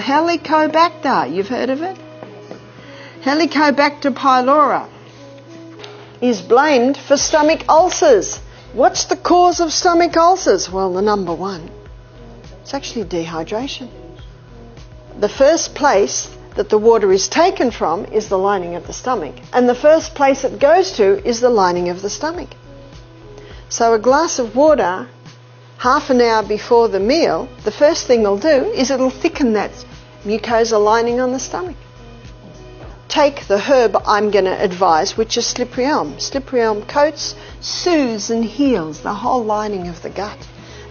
Helicobacter. You've heard of it? Helicobacter pylori is blamed for stomach ulcers. What's the cause of stomach ulcers? Well, the number one, it's actually dehydration. The first place that the water is taken from is the lining of the stomach, and the first place it goes to is the lining of the stomach. So a glass of water half an hour before the meal, the first thing it'll do is it'll thicken that mucosa lining on the stomach. Take the herb I'm going to advise, which is slippery elm. Slippery elm coats, soothes and heals the whole lining of the gut.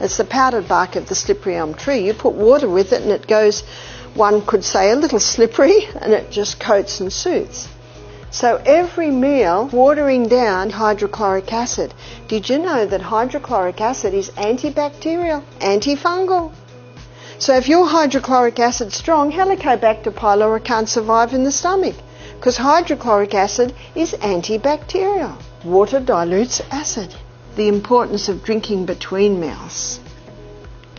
It's the powdered bark of the slippery elm tree. You put water with it and it goes, one could say, a little slippery, and it just coats and soothes. So every meal, watering down hydrochloric acid. Did you know that hydrochloric acid is antibacterial, antifungal? So if your hydrochloric acid's strong, Helicobacter pylori can't survive in the stomach, because hydrochloric acid is antibacterial. Water dilutes acid. The importance of drinking between meals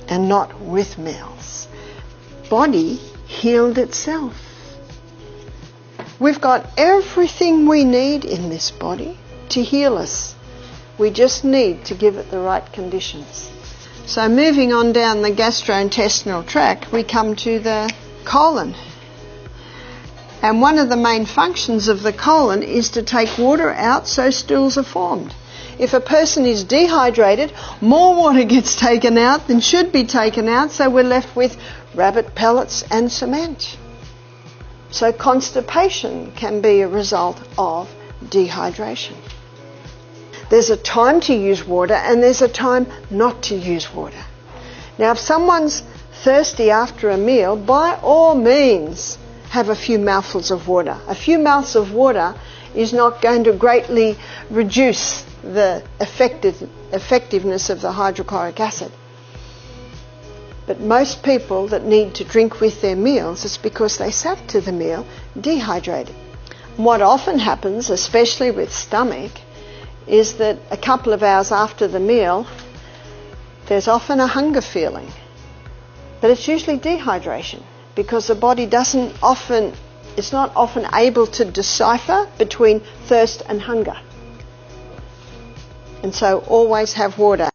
and not with meals. Body healed itself. We've got everything we need in this body to heal us. We just need to give it the right conditions. So moving on down the gastrointestinal tract, we come to the colon. And one of the main functions of the colon is to take water out so stools are formed. If a person is dehydrated, more water gets taken out than should be taken out, so we're left with rabbit pellets and cement. So constipation can be a result of dehydration. There's a time to use water and there's a time not to use water. Now, if someone's thirsty after a meal, by all means have a few mouthfuls of water. A few mouths of water is not going to greatly reduce the effectiveness of the hydrochloric acid. But most people that need to drink with their meals is because they sat to the meal dehydrated. What often happens, especially with stomach, is that a couple of hours after the meal, there's often a hunger feeling. But it's usually dehydration, because the body it's not often able to decipher between thirst and hunger. And so always have water.